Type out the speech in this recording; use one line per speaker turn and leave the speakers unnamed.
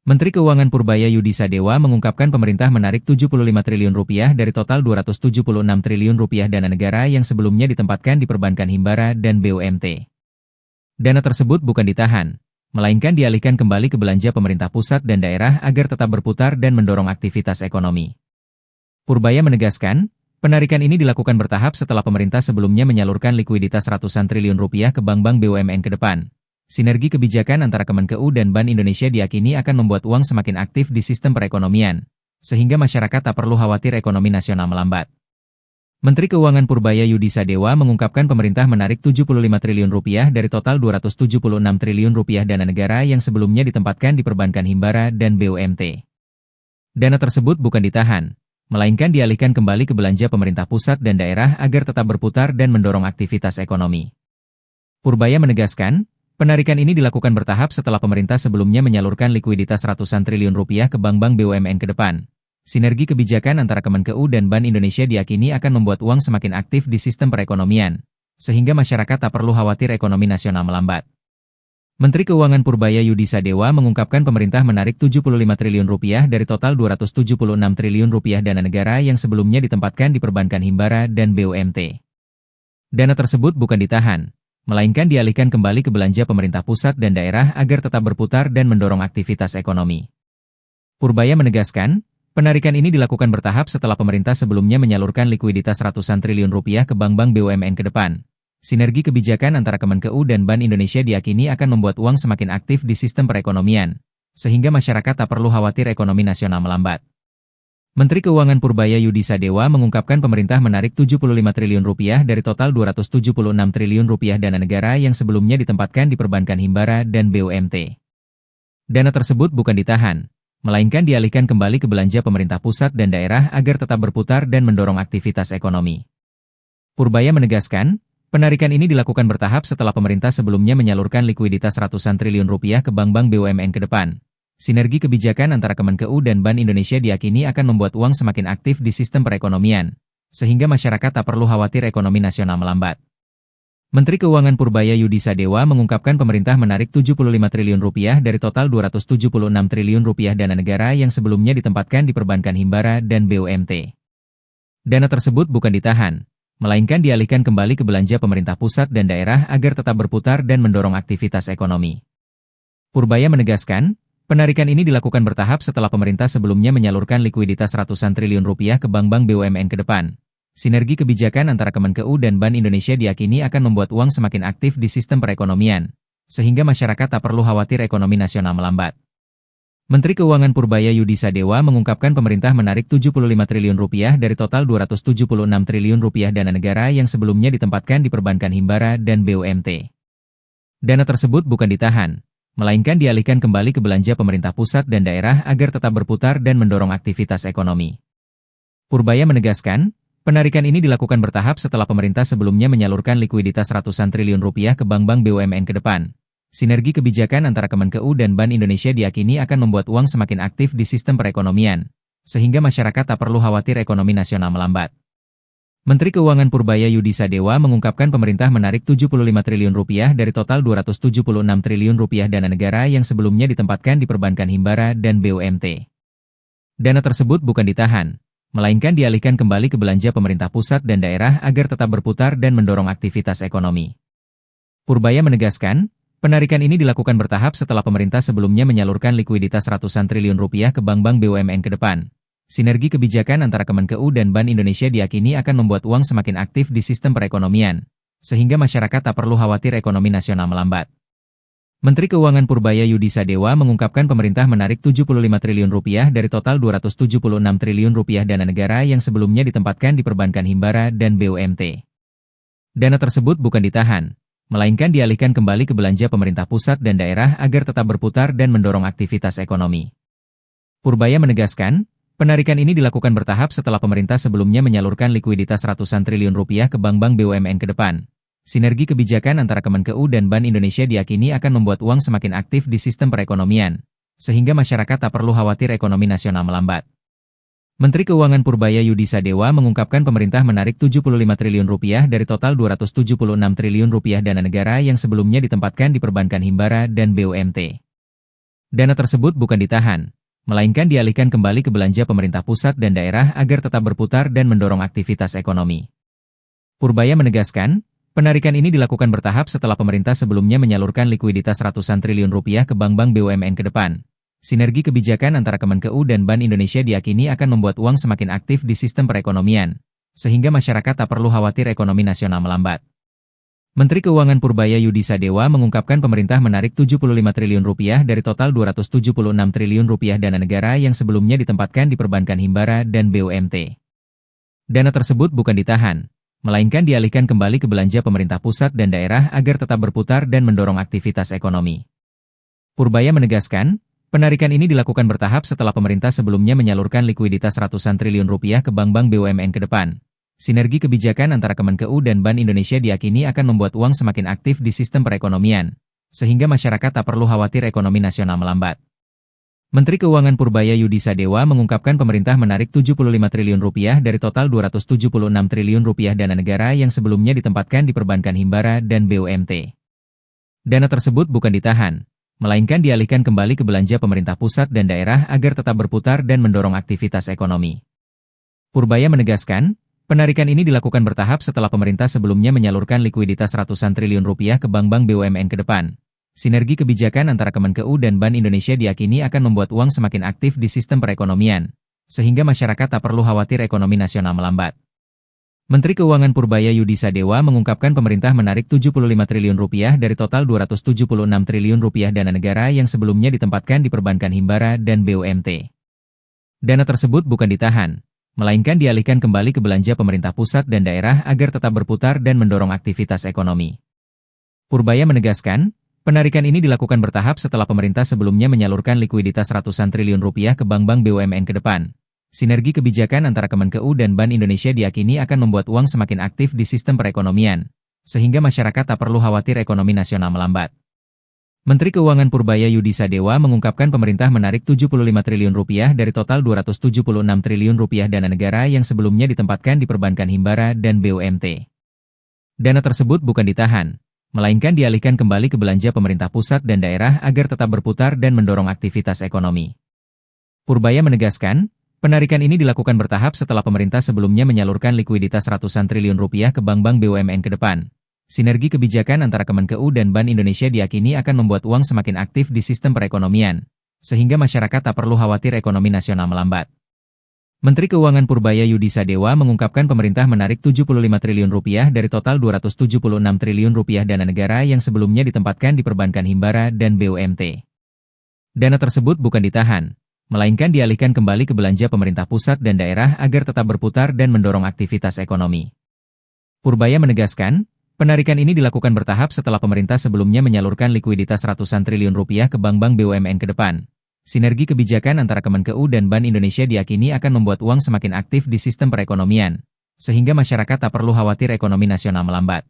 Menteri Keuangan Purbaya Yudi Sadewa mengungkapkan pemerintah menarik Rp75 triliun dari total Rp276 triliun dana negara yang sebelumnya ditempatkan di perbankan himbara dan BUMT. Dana tersebut bukan ditahan, melainkan dialihkan kembali ke belanja pemerintah pusat dan daerah agar tetap berputar dan mendorong aktivitas ekonomi. Purbaya menegaskan, penarikan ini dilakukan bertahap setelah pemerintah sebelumnya menyalurkan likuiditas ratusan triliun rupiah ke bank-bank BUMN ke depan. Sinergi kebijakan antara Kemenkeu dan Bank Indonesia diyakini akan membuat uang semakin aktif di sistem perekonomian, sehingga masyarakat tak perlu khawatir ekonomi nasional melambat. Menteri Keuangan Purbaya Yudi Sadewa mengungkapkan pemerintah menarik Rp75 triliun dari total Rp276 triliun dana negara yang sebelumnya ditempatkan di perbankan himbara dan BUMT. Dana tersebut bukan ditahan, melainkan dialihkan kembali ke belanja pemerintah pusat dan daerah agar tetap berputar dan mendorong aktivitas ekonomi. Purbaya menegaskan, penarikan ini dilakukan bertahap setelah pemerintah sebelumnya menyalurkan likuiditas ratusan triliun rupiah ke bank-bank BUMN ke depan. Sinergi kebijakan antara Kemenkeu dan Bank Indonesia diyakini akan membuat uang semakin aktif di sistem perekonomian, sehingga masyarakat tak perlu khawatir ekonomi nasional melambat. Menteri Keuangan Purbaya Yudi Sadewa mengungkapkan pemerintah menarik Rp75 triliun dari total Rp276 triliun dana negara yang sebelumnya ditempatkan di perbankan himbara dan BUMT. Dana tersebut bukan ditahan, melainkan dialihkan kembali ke belanja pemerintah pusat dan daerah agar tetap berputar dan mendorong aktivitas ekonomi. Purbaya menegaskan, penarikan ini dilakukan bertahap setelah pemerintah sebelumnya menyalurkan likuiditas ratusan triliun rupiah ke bank-bank BUMN ke depan. Sinergi kebijakan antara Kemenkeu dan Bank Indonesia diyakini akan membuat uang semakin aktif di sistem perekonomian, sehingga masyarakat tak perlu khawatir ekonomi nasional melambat. Menteri Keuangan Purbaya Yudi Sadewa mengungkapkan pemerintah menarik Rp75 triliun dari total Rp276 triliun dana negara yang sebelumnya ditempatkan di perbankan himbara dan BUMT. Dana tersebut bukan ditahan, melainkan dialihkan kembali ke belanja pemerintah pusat dan daerah agar tetap berputar dan mendorong aktivitas ekonomi. Purbaya menegaskan, penarikan ini dilakukan bertahap setelah pemerintah sebelumnya menyalurkan likuiditas ratusan triliun rupiah ke bank-bank BUMN ke depan. Sinergi kebijakan antara Kemenkeu dan Bank Indonesia diyakini akan membuat uang semakin aktif di sistem perekonomian, sehingga masyarakat tak perlu khawatir ekonomi nasional melambat. Menteri Keuangan Purbaya Yudi Sadewa mengungkapkan pemerintah menarik Rp75 triliun dari total Rp276 triliun dana negara yang sebelumnya ditempatkan di perbankan himbara dan BUMT. Dana tersebut bukan ditahan, melainkan dialihkan kembali ke belanja pemerintah pusat dan daerah agar tetap berputar dan mendorong aktivitas ekonomi. Purbaya menegaskan, penarikan ini dilakukan bertahap setelah pemerintah sebelumnya menyalurkan likuiditas ratusan triliun rupiah ke bank-bank BUMN ke depan. Sinergi kebijakan antara Kemenkeu dan Bank Indonesia diyakini akan membuat uang semakin aktif di sistem perekonomian, sehingga masyarakat tak perlu khawatir ekonomi nasional melambat. Menteri Keuangan Purbaya Yudi Sadewa mengungkapkan pemerintah menarik Rp75 triliun dari total Rp276 triliun dana negara yang sebelumnya ditempatkan di perbankan himbara dan BUMT. Dana tersebut bukan ditahan, melainkan dialihkan kembali ke belanja pemerintah pusat dan daerah agar tetap berputar dan mendorong aktivitas ekonomi. Purbaya menegaskan, penarikan ini dilakukan bertahap setelah pemerintah sebelumnya menyalurkan likuiditas ratusan triliun rupiah ke bank-bank BUMN ke depan. Sinergi kebijakan antara Kemenkeu dan Bank Indonesia diyakini akan membuat uang semakin aktif di sistem perekonomian, sehingga masyarakat tak perlu khawatir ekonomi nasional melambat. Menteri Keuangan Purbaya Yudi Sadewa mengungkapkan pemerintah menarik Rp75 triliun dari total Rp276 triliun dana negara yang sebelumnya ditempatkan di perbankan himbara dan BUMT. Dana tersebut bukan ditahan, melainkan dialihkan kembali ke belanja pemerintah pusat dan daerah agar tetap berputar dan mendorong aktivitas ekonomi. Purbaya menegaskan, penarikan ini dilakukan bertahap setelah pemerintah sebelumnya menyalurkan likuiditas ratusan triliun rupiah ke bank-bank BUMN ke depan. Sinergi kebijakan antara Kemenkeu dan Bank Indonesia diyakini akan membuat uang semakin aktif di sistem perekonomian, sehingga masyarakat tak perlu khawatir ekonomi nasional melambat. Menteri Keuangan Purbaya Yudi Sadewa mengungkapkan pemerintah menarik Rp75 triliun dari total Rp276 triliun dana negara yang sebelumnya ditempatkan di perbankan himbara dan BUMT. Dana tersebut bukan ditahan, melainkan dialihkan kembali ke belanja pemerintah pusat dan daerah agar tetap berputar dan mendorong aktivitas ekonomi. Purbaya menegaskan, penarikan ini dilakukan bertahap setelah pemerintah sebelumnya menyalurkan likuiditas ratusan triliun rupiah ke bank-bank BUMN ke depan. Sinergi kebijakan antara Kemenkeu dan Bank Indonesia diyakini akan membuat uang semakin aktif di sistem perekonomian, sehingga masyarakat tak perlu khawatir ekonomi nasional melambat. Menteri Keuangan Purbaya Yudi Sadewa mengungkapkan pemerintah menarik Rp75 triliun dari total Rp276 triliun dana negara yang sebelumnya ditempatkan di perbankan himbara dan BUMT. Dana tersebut bukan ditahan, melainkan dialihkan kembali ke belanja pemerintah pusat dan daerah agar tetap berputar dan mendorong aktivitas ekonomi. Purbaya menegaskan, penarikan ini dilakukan bertahap setelah pemerintah sebelumnya menyalurkan likuiditas ratusan triliun rupiah ke bank-bank BUMN ke depan. Sinergi kebijakan antara Kemenkeu dan Bank Indonesia diyakini akan membuat uang semakin aktif di sistem perekonomian, sehingga masyarakat tak perlu khawatir ekonomi nasional melambat. Menteri Keuangan Purbaya Yudisadewa mengungkapkan pemerintah menarik 75 triliun rupiah dari total 276 triliun rupiah dana negara yang sebelumnya ditempatkan di perbankan himbara dan BUMT. Dana tersebut bukan ditahan, melainkan dialihkan kembali ke belanja pemerintah pusat dan daerah agar tetap berputar dan mendorong aktivitas ekonomi. Purbaya menegaskan, penarikan ini dilakukan bertahap setelah pemerintah sebelumnya menyalurkan likuiditas ratusan triliun rupiah ke bank-bank BUMN ke depan. Sinergi kebijakan antara Kemenkeu dan Bank Indonesia diyakini akan membuat uang semakin aktif di sistem perekonomian, sehingga masyarakat tak perlu khawatir ekonomi nasional melambat. Menteri Keuangan Purbaya Yudisadewa mengungkapkan pemerintah menarik 75 triliun rupiah dari total 276 triliun rupiah dana negara yang sebelumnya ditempatkan di perbankan himbara dan BUMT. Dana tersebut bukan ditahan, melainkan dialihkan kembali ke belanja pemerintah pusat dan daerah agar tetap berputar dan mendorong aktivitas ekonomi. Purbaya menegaskan, penarikan ini dilakukan bertahap setelah pemerintah sebelumnya menyalurkan likuiditas ratusan triliun rupiah ke bank-bank BUMN ke depan. Sinergi kebijakan antara Kemenkeu dan Bank Indonesia diyakini akan membuat uang semakin aktif di sistem perekonomian, sehingga masyarakat tak perlu khawatir ekonomi nasional melambat. Menteri Keuangan Purbaya Yudisadewa mengungkapkan pemerintah menarik 75 triliun rupiah dari total 276 triliun rupiah dana negara yang sebelumnya ditempatkan di perbankan himbara dan BUMT. Dana tersebut bukan ditahan, melainkan dialihkan kembali ke belanja pemerintah pusat dan daerah agar tetap berputar dan mendorong aktivitas ekonomi. Purbaya menegaskan, penarikan ini dilakukan bertahap setelah pemerintah sebelumnya menyalurkan likuiditas ratusan triliun rupiah ke bank-bank BUMN ke depan. Sinergi kebijakan antara Kemenkeu dan Bank Indonesia diyakini akan membuat uang semakin aktif di sistem perekonomian, sehingga masyarakat tak perlu khawatir ekonomi nasional melambat. Menteri Keuangan Purbaya Yudisadewa mengungkapkan pemerintah menarik 75 triliun rupiah dari total 276 triliun rupiah dana negara yang sebelumnya ditempatkan di perbankan himbara dan BUMT. Dana tersebut bukan ditahan, melainkan dialihkan kembali ke belanja pemerintah pusat dan daerah agar tetap berputar dan mendorong aktivitas ekonomi. Purbaya menegaskan, penarikan ini dilakukan bertahap setelah pemerintah sebelumnya menyalurkan likuiditas ratusan triliun rupiah ke bank-bank BUMN ke depan. Sinergi kebijakan antara Kemenkeu dan Bank Indonesia diyakini akan membuat uang semakin aktif di sistem perekonomian, sehingga masyarakat tak perlu khawatir ekonomi nasional melambat. Menteri Keuangan Purbaya Yudisadewa mengungkapkan pemerintah menarik 75 triliun rupiah dari total 276 triliun rupiah dana negara yang sebelumnya ditempatkan di perbankan himbara dan BUMT. Dana tersebut bukan ditahan, melainkan dialihkan kembali ke belanja pemerintah pusat dan daerah agar tetap berputar dan mendorong aktivitas ekonomi. Purbaya menegaskan, penarikan ini dilakukan bertahap setelah pemerintah sebelumnya menyalurkan likuiditas ratusan triliun rupiah ke bank-bank BUMN ke depan. Sinergi kebijakan antara Kemenkeu dan Bank Indonesia diyakini akan membuat uang semakin aktif di sistem perekonomian, sehingga masyarakat tak perlu khawatir ekonomi nasional melambat.